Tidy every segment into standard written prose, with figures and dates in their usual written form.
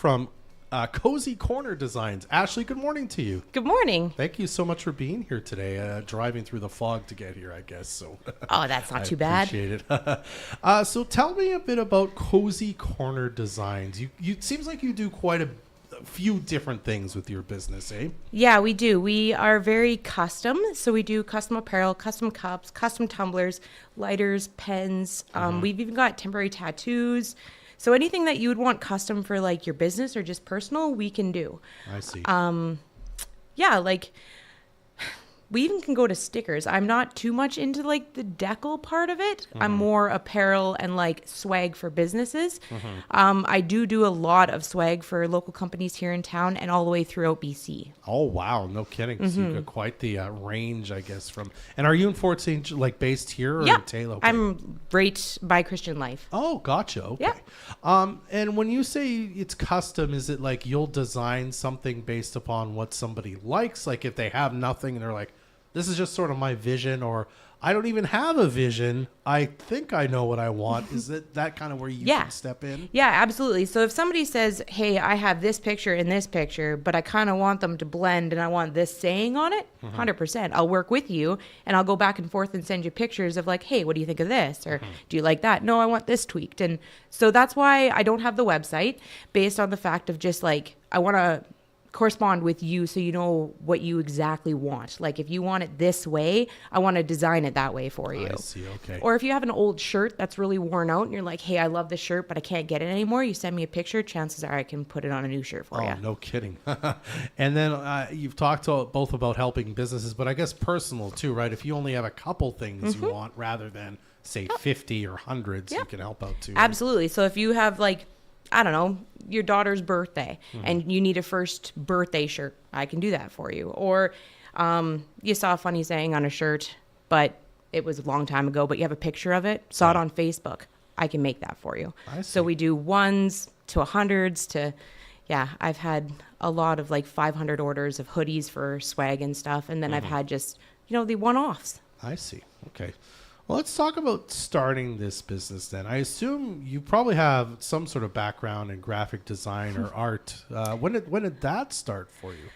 from Cozy Corner Designs. Ashley, good morning to you. Good morning. Thank you so much for being here today. Driving through the fog to get here, I guess. So Oh, that's not too bad. Appreciate it. So tell me a bit about Cozy Corner Designs. You it seems like you do quite a few different things with your business, eh? Yeah, we do. We are very custom. So we do custom apparel, custom cups, custom tumblers, lighters, pens. We've even got temporary tattoos. So anything that you would want custom for like your business or just personal, we can do. I see. Yeah, like we even can go to stickers. I'm not too much into like the decal part of it. I'm more apparel and like swag for businesses. I do a lot of swag for local companies here in town and all the way throughout BC. Oh, wow. No kidding. So you've got quite the range, I guess, from... And are you in Fort St. like based here or Yeah, in Taylor? Okay. I'm right by Christian Life. Oh, gotcha. Okay. Yeah. And when you say it's custom, is it like you'll design something based upon what somebody likes? Like if they have nothing and they're like, this is just sort of my vision, or I don't even have a vision, I think I know what I want. Is it that kind of where you can step in? Yeah, absolutely. So if somebody says, hey, I have this picture and this picture, but I kind of want them to blend and I want this saying on it, 100%. I'll work with you and I'll go back and forth and send you pictures of like, hey, what do you think of this? Or do you like that? No, I want this tweaked. And so that's why I don't have the website, based on the fact of just like, I want to correspond with you so you know what you exactly want. Like if you want it this way, I want to design it that way for you. I see, okay. Or if you have an old shirt that's really worn out and you're like, hey, I love this shirt, but I can't get it anymore, you send me a picture, chances are I can put it on a new shirt for you. Oh, no kidding. And then you've talked both about helping businesses, but I guess personal too, right? If you only have a couple things you want rather than, say, 50 or hundreds, you can help out too. Absolutely. So if you have like, I don't know, your daughter's birthday and you need a first birthday shirt, I can do that for you. Or you saw a funny saying on a shirt, but it was a long time ago, but you have a picture of it, saw it on Facebook, I can make that for you. I see. So we do ones to hundreds to, I've had a lot of like 500 orders of hoodies for swag and stuff. And then I've had just, the one-offs. I see. Okay. Well, let's talk about starting this business then. I assume you probably have some sort of background in graphic design or art. When did that start for you?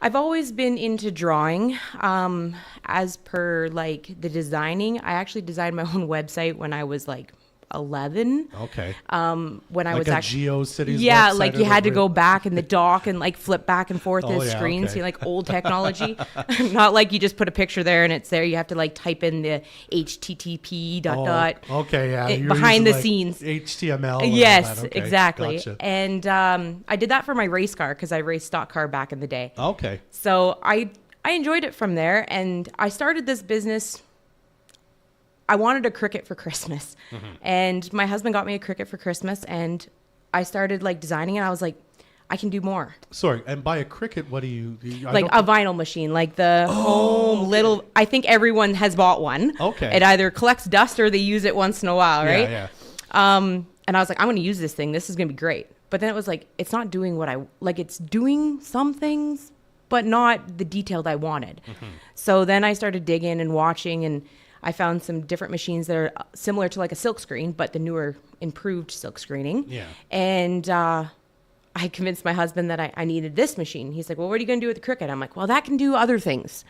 I've always been into drawing. As per like the designing, I actually designed my own website when I was like 11. Okay. When I like was a actually GeoCities yeah, website like or you had to whatever? go back in the dock and like flip back and forth the screens, okay. like old technology. Not like you just put a picture there and it's there. You have to like type in the HTTP dot. Okay, yeah. You're behind the using, like, scenes. HTML. and all Yes, that. Okay, exactly. Gotcha. And I did that for my race car because I raced stock car back in the day. Okay. So I enjoyed it from there, and I started this business. I wanted a Cricut for Christmas, and my husband got me a Cricut for Christmas, and I started like designing it. I was like, I can do more. Sorry, and by a Cricut, what do you Like a vinyl machine, like the home little. I think everyone has bought one. Okay. It either collects dust or they use it once in a while, right? Yeah. And I was like, I'm going to use this thing. This is going to be great. But then it was like, it's not doing what I like. It's doing some things, but not the detailed I wanted. So then I started digging and watching, and I found some different machines that are similar to like a silk screen, but the newer improved silk screening. Yeah. And I convinced my husband that I needed this machine. He's like, well, what are you going to do with the Cricut? I'm like, well, that can do other things.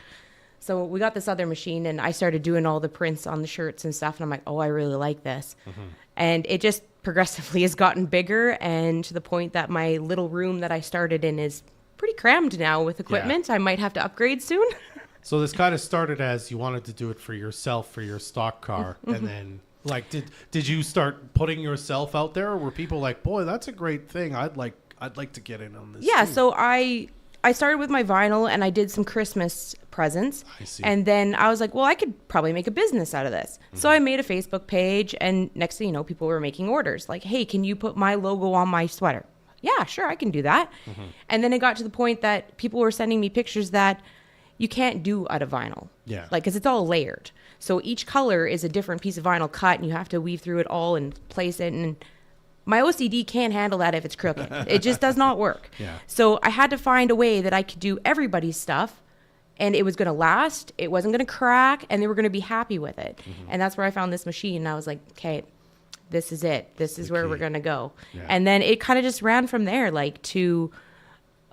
So we got this other machine, and I started doing all the prints on the shirts and stuff. And I'm like, oh, I really like this. And it just progressively has gotten bigger, and to the point that my little room that I started in is pretty crammed now with equipment. I might have to upgrade soon. So this kind of started as you wanted to do it for yourself, for your stock car, and then like did you start putting yourself out there, or were people like, boy, that's a great thing, I'd like to get in on this Yeah, too. so I started with my vinyl, and I did some Christmas presents. I see. And then I was like, well, I could probably make a business out of this. So I made a Facebook page, and next thing you know, people were making orders like, hey, can you put my logo on my sweater? Yeah, sure, I can do that. And then it got to the point that people were sending me pictures that you can't do out of vinyl. Yeah. Like, because it's all layered. So each color is a different piece of vinyl cut, and you have to weave through it all and place it. And my OCD can't handle that if it's crooked. It just does not work. Yeah. So I had to find a way that I could do everybody's stuff, and it was going to last, it wasn't going to crack, and they were going to be happy with it. And that's where I found this machine. And I was like, okay, this is it. This is the where key. we're going to go. Yeah. And then it kind of just ran from there, like to,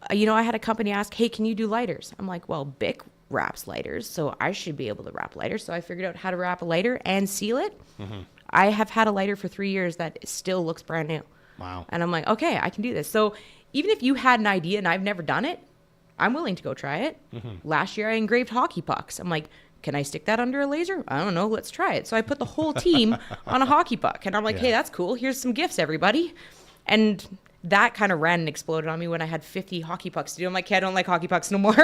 I had a company ask, hey, can you do lighters? I'm like, well, Bic wraps lighters, so I should be able to wrap lighters. So I figured out how to wrap a lighter and seal it. Mm-hmm. I have had a lighter for 3 years that still looks brand new. Wow. And I'm like, okay, I can do this. So even if you had an idea and I've never done it, I'm willing to go try it. Mm-hmm. Last year I engraved hockey pucks. I'm like, can I stick that under a laser? I don't know. Let's try it. So I put the whole team on a hockey puck. And I'm like, Yeah. hey, that's cool. Here's some gifts, everybody. And that kind of ran and exploded on me when I had 50 hockey pucks to do. I'm like, okay, I don't like hockey pucks no more.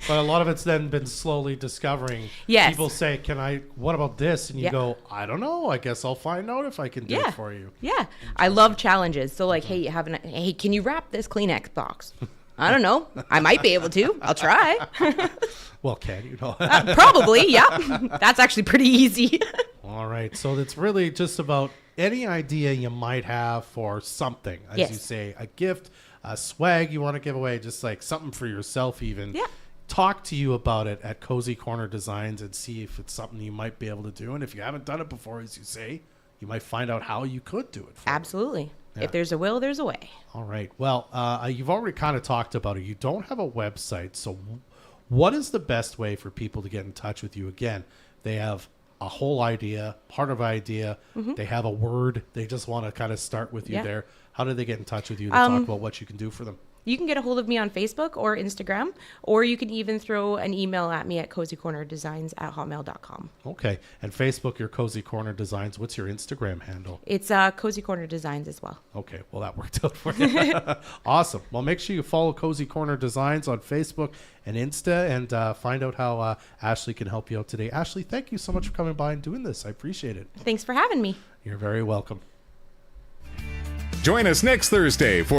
But a lot of it's then been slowly discovering. Yes. People say, what about this? And you Yeah. go, I don't know. I guess I'll find out if I can do Yeah. it for you. Yeah. I love challenges. So like, hey, hey, can you wrap this Kleenex box? I don't know. I might be able to. I'll try. Well, can you know? Probably. Yeah. That's actually pretty easy. All right. So it's really just about any idea you might have for something. As Yes. you say, a gift, a swag you want to give away, just like something for yourself even. Yeah. Talk to you about it at Cozy Corner Designs and see if it's something you might be able to do. And if you haven't done it before, as you say, you might find out how you could do it. Absolutely. Yeah. If there's a will, there's a way. All right. Well, you've already kind of talked about it. You don't have a website. So what is the best way for people to get in touch with you? Again, they have a whole idea, part of an idea. They have a word. They just want to kind of start with you Yeah. there. How do they get in touch with you to talk about what you can do for them? You can get a hold of me on Facebook or Instagram, or you can even throw an email at me at cozycornerdesigns@hotmail.com. Okay. And Facebook, your Cozy Corner Designs. What's your Instagram handle? It's Cozy Corner Designs as well. Okay, well, that worked out for you. Awesome. Well, make sure you follow Cozy Corner Designs on Facebook and Insta and find out how Ashley can help you out today. Ashley, thank you so much for coming by and doing this. I appreciate it. Thanks for having me. You're very welcome. Join us next Thursday for